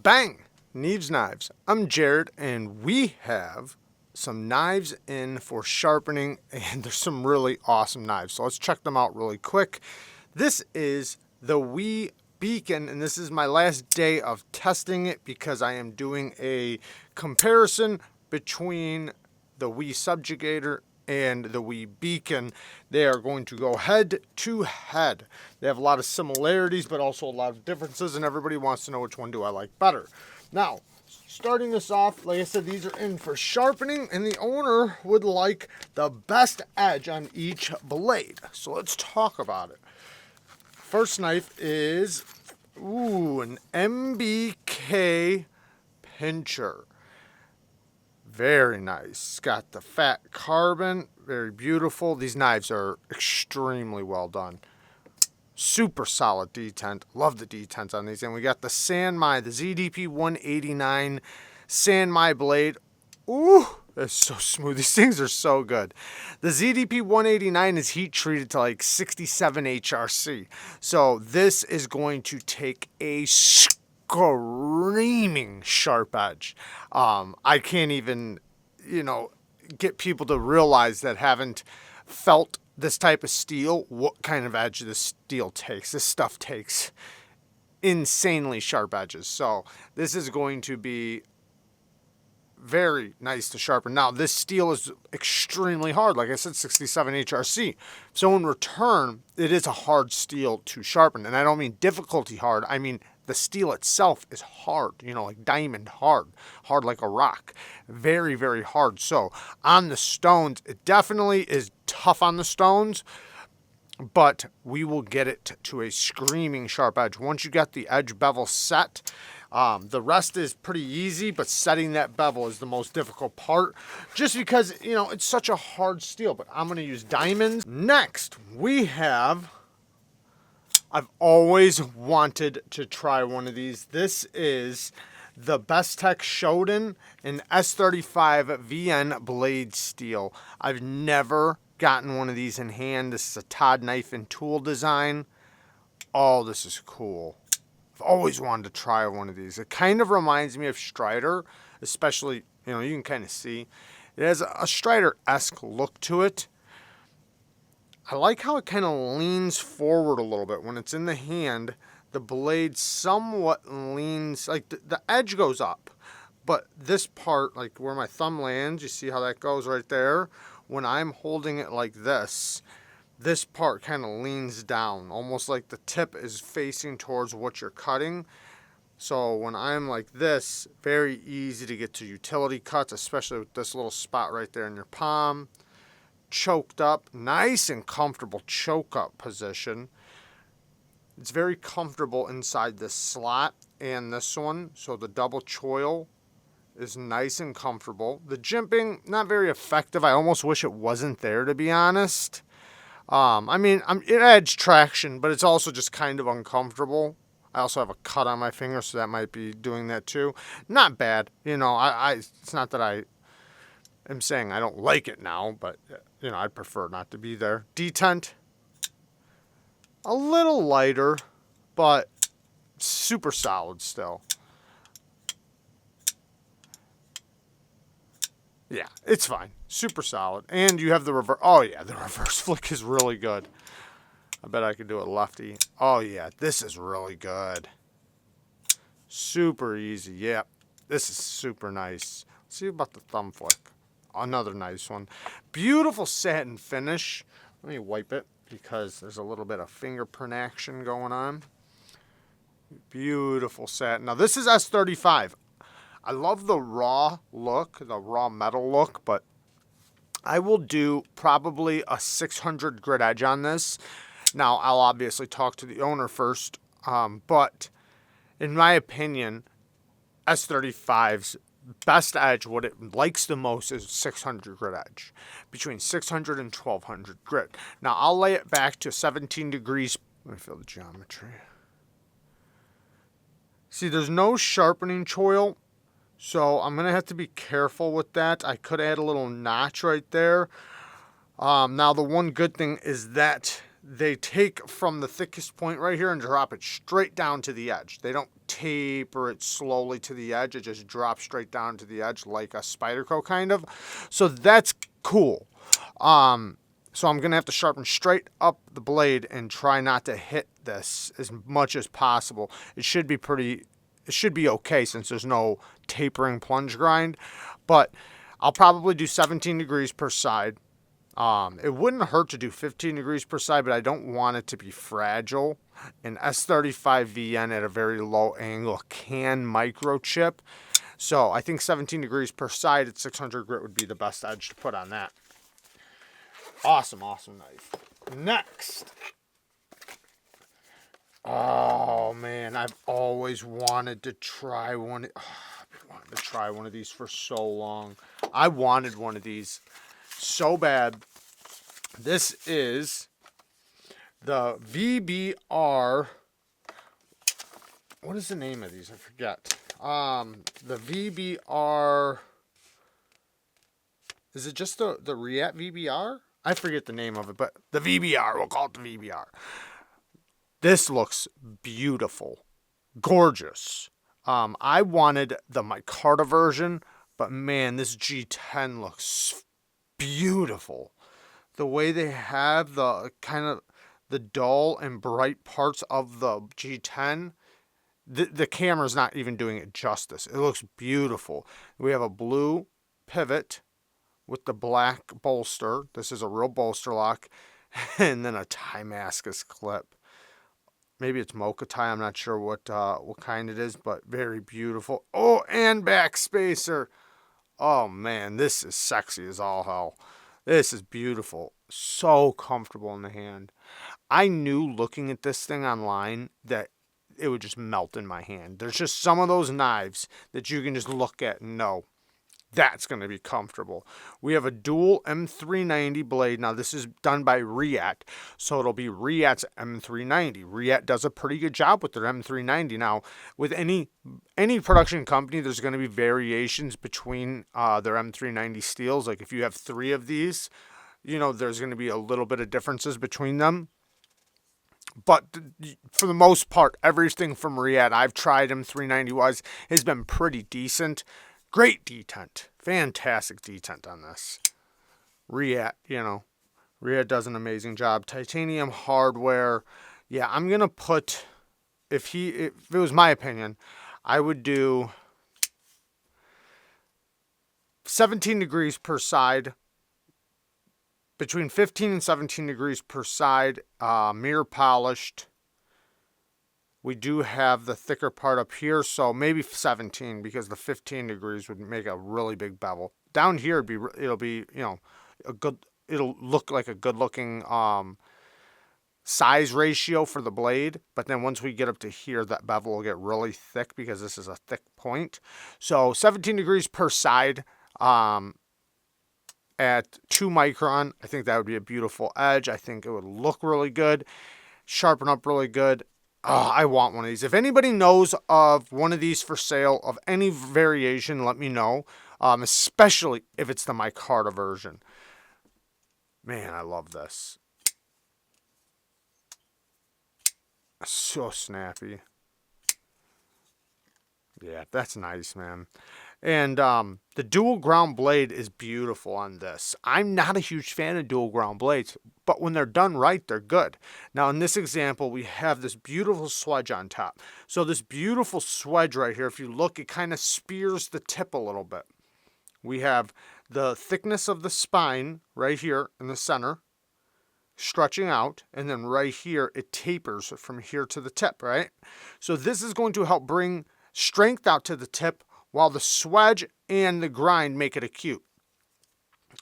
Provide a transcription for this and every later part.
Bang! Neeves Knives. I'm Jared, and we have some knives in for sharpening, and there's some really awesome knives. So let's check them out really quick. This is the Wee Beacon, and this is my last day of testing it because I am doing a comparison between the Wee Subjugator and the Wee Beacon. They are going to go head to head. They have a lot of similarities, but also a lot of differences, and everybody wants to know which one do I like better. Now, starting this off, like I said, these are in for sharpening, and the owner would like the best edge on each blade. So let's talk about it. First knife is, an MBK PINSCHER. Very nice. It's got the fat carbon, very beautiful. These knives are extremely well done. Super solid detent. Love the detents on these. And we got the Sanmai, the ZDP 189 Sanmai blade. Ooh, that's so smooth. These things are so good. The ZDP 189 is heat treated to like 67 HRC. So this is going to take a screaming sharp edge. I can't even, get people to realize that haven't felt this type of steel, what kind of edge this steel takes. This stuff takes insanely sharp edges. So this is going to be very nice to sharpen. Now, this steel is extremely hard. Like I said, 67 HRC. So in return, it is a hard steel to sharpen. And I don't mean difficulty hard. I mean the steel itself is hard, like diamond hard like a rock. Very, very hard. So on the stones, it definitely is tough on the stones, but we will get it to a screaming sharp edge. Once you get the edge bevel set, the rest is pretty easy, but setting that bevel is the most difficult part just because, it's such a hard steel. But I'm going to use diamonds. Next, we have... I've always wanted to try one of these. This is the BESTECH SHODAN and S35 VN blade steel. I've never gotten one of these in hand. This is a Todd knife and tool design. Oh, this is cool. I've always wanted to try one of these. It kind of reminds me of Strider, especially, you can kind of see. It has a Strider-esque look to it. I like how it kind of leans forward a little bit. When it's in the hand, the blade somewhat leans, like the edge goes up. But this part, like where my thumb lands, you see how that goes right there? When I'm holding it like this part kind of leans down, almost like the tip is facing towards what you're cutting. So when I'm like this, very easy to get to utility cuts, especially with this little spot right there in your palm. Choked up, nice and comfortable choke up position. It's very comfortable inside this slot and this one, so the double choil is nice and comfortable. The jimping, not very effective. I almost wish it wasn't there, to be honest. It adds traction, but it's also just kind of uncomfortable. I also have a cut on my finger, so that might be doing that too. Not bad, it's not that I'm saying I don't like it now, but, I'd prefer not to be there. Detent, a little lighter, but super solid still. Yeah, it's fine. Super solid. And you have the reverse. Oh, yeah, the reverse flick is really good. I bet I could do it lefty. Oh, yeah, this is really good. Super easy. Yep, this is super nice. Let's see about the thumb flick. Another nice one. Beautiful satin finish. Let me wipe it because there's a little bit of fingerprint action going on. Beautiful satin. Now this is S35. I love the raw look, the raw metal look, but I will do probably a 600 grit edge on this. Now I'll obviously talk to the owner first, but in my opinion, S35's best edge, what it likes the most is 600 grit edge, between 600 and 1200 grit. Now I'll lay it back to 17 degrees. Let me feel the geometry. See, there's no sharpening choil, so I'm gonna have to be careful with that. I could add a little notch right there. Now the one good thing is that they take from the thickest point right here and drop it straight down to the edge. They don't taper it slowly to the edge. It just drops straight down to the edge like a Spyderco kind of. So that's cool. So I'm going to have to sharpen straight up the blade and try not to hit this as much as possible. It should be okay since there's no tapering plunge grind. But I'll probably do 17 degrees per side. It wouldn't hurt to do 15 degrees per side, but I don't want it to be fragile. An S35VN at a very low angle can microchip. So I think 17 degrees per side at 600 grit would be the best edge to put on that. Awesome, awesome knife. Next. Oh, man, I've always wanted to try one. I've wanted to try one of these for so long. I wanted one of these so bad. This is the VBR. What is the name of these? I forget. The VBR. Is it just the Reat VBR? I forget the name of it, but the VBR. We'll call it the VBR. This looks beautiful. Gorgeous. I wanted the micarta version, but man, this G10 looks beautiful. The way they have the kind of the dull and bright parts of the G10, the camera's not even doing it justice. It looks beautiful. We have a blue pivot with the black bolster. This is a real bolster lock. And then a Timascus clip. Maybe it's mocha tie. I'm not sure what kind it is, but very beautiful. Oh, and back spacer. Oh, man, this is sexy as all hell. This is beautiful. So comfortable in the hand. I knew looking at this thing online that it would just melt in my hand. There's just some of those knives that you can just look at and know that's going to be comfortable. We have a dual M390 blade. Now, this is done by Reat, so it'll be Reat's M390. Reat does a pretty good job with their M390. Now, with any production company, there's going to be variations between their M390 steels. Like if you have 3 of these, there's going to be a little bit of differences between them. But for the most part, everything from Reat I've tried M390-wise has been pretty decent. Great detent. Fantastic detent on this. Reat, Reat does an amazing job. Titanium hardware. Yeah, I'm going to put, if it was my opinion, I would do 17 degrees per side. Between 15 and 17 degrees per side. Mirror polished. We do have the thicker part up here, so maybe 17 because the 15 degrees would make a really big bevel. Down here, it'll be it'll look like a good-looking size ratio for the blade, but then once we get up to here, that bevel will get really thick because this is a thick point. So 17 degrees per side at 2 micron. I think that would be a beautiful edge. I think it would look really good, sharpen up really good. Oh, I want one of these. If anybody knows of one of these for sale of any variation, let me know. Especially if it's the micarta version. Man, I love this. So snappy. Yeah, that's nice, man. And the dual ground blade is beautiful on this. I'm not a huge fan of dual ground blades, but when they're done right, they're good. Now, in this example, we have this beautiful swedge on top. So this beautiful swedge right here, if you look, it kind of spears the tip a little bit. We have the thickness of the spine right here in the center, stretching out, and then right here, it tapers from here to the tip, right? So this is going to help bring strength out to the tip while the swedge and the grind make it acute.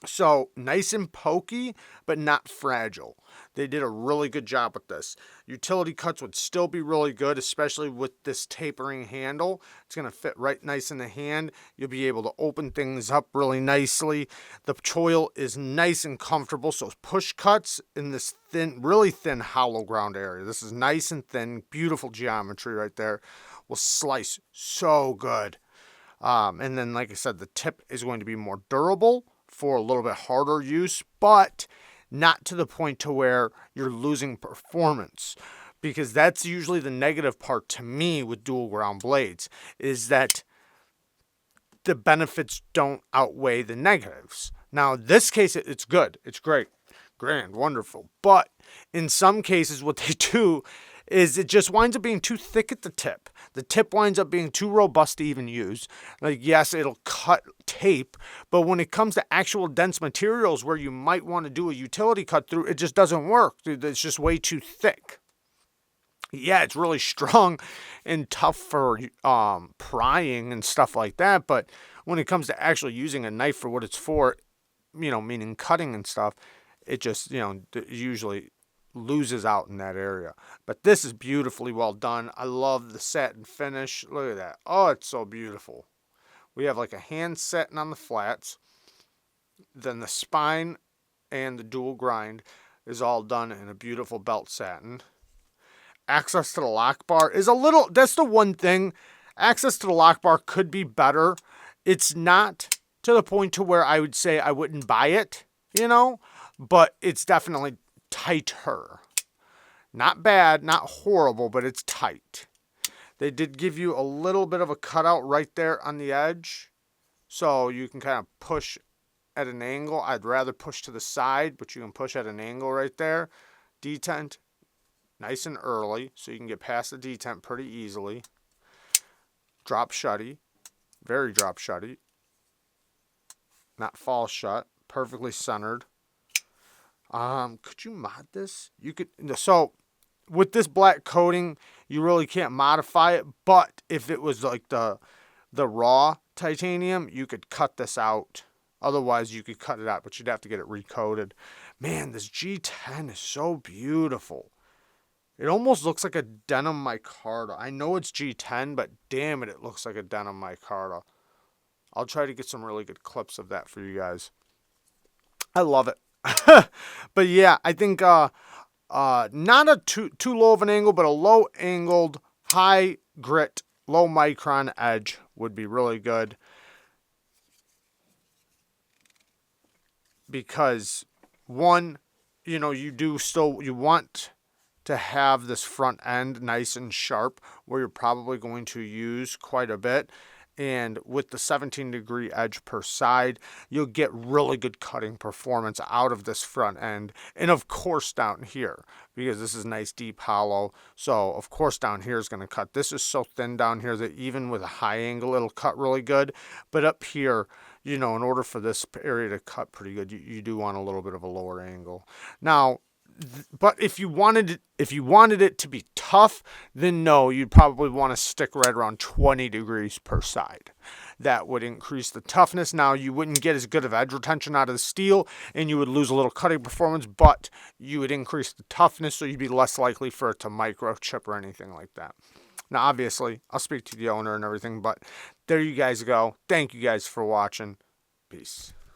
So nice and pokey, but not fragile. They did a really good job with this. Utility cuts would still be really good, especially with this tapering handle. It's going to fit right nice in the hand. You'll be able to open things up really nicely. The choil is nice and comfortable, so push cuts in this thin, really thin hollow ground area. This is nice and thin, beautiful geometry right there. Will slice so good. And then, like I said, the tip is going to be more durable for a little bit harder use, but not to the point to where you're losing performance. Because that's usually the negative part to me with dual ground blades, is that the benefits don't outweigh the negatives. Now, in this case, it's good. It's great. Grand, wonderful. But in some cases, what they do is it just winds up being too thick at the tip. The tip winds up being too robust to even use. Like, yes, it'll cut tape, but when it comes to actual dense materials where you might want to do a utility cut through, it just doesn't work. It's just way too thick. Yeah, it's really strong and tough for prying and stuff like that. But when it comes to actually using a knife for what it's for, meaning cutting and stuff, it just, usually loses out in that area. But this is beautifully well done. I love the satin finish. Look at that. Oh, it's so beautiful. We have like a hand setting on the flats. Then the spine and the dual grind is all done in a beautiful belt satin. Access to the lock bar is that's the one thing. Access to the lock bar could be better. It's not to the point to where I would say I wouldn't buy it, but it's definitely tighter. Not bad, not horrible, but it's tight. They did give you a little bit of a cutout right there on the edge, so you can kind of push at an angle. I'd rather push to the side, but you can push at an angle right there. Detent. Nice and early, so you can get past the detent pretty easily. Drop shutty. Very drop shutty. Not fall shut. Perfectly centered. Could you mod this? You could. So, with this black coating, you really can't modify it. But if it was like the raw titanium, you could cut this out. Otherwise, you could cut it out, but you'd have to get it recoated. Man, this G10 is so beautiful. It almost looks like a denim micarta. I know it's G10, but damn it, it looks like a denim micarta. I'll try to get some really good clips of that for you guys. I love it. But yeah, I think not a too low of an angle, but a low angled, high grit, low micron edge would be really good. Because one, you want to have this front end nice and sharp where you're probably going to use quite a bit. And with the 17-degree edge per side, you'll get really good cutting performance out of this front end. And of course down here, because this is nice deep hollow. So of course down here is going to cut. This is so thin down here that even with a high angle, it'll cut really good. But up here, in order for this area to cut pretty good, you do want a little bit of a lower angle. Now, but if you wanted it to be tough, then no, you'd probably want to stick right around 20 degrees per side. That would increase the toughness. Now, you wouldn't get as good of edge retention out of the steel, and you would lose a little cutting performance, but you would increase the toughness, so you'd be less likely for it to microchip or anything like that. Now, obviously, I'll speak to the owner and everything, but there you guys go. Thank you guys for watching. Peace.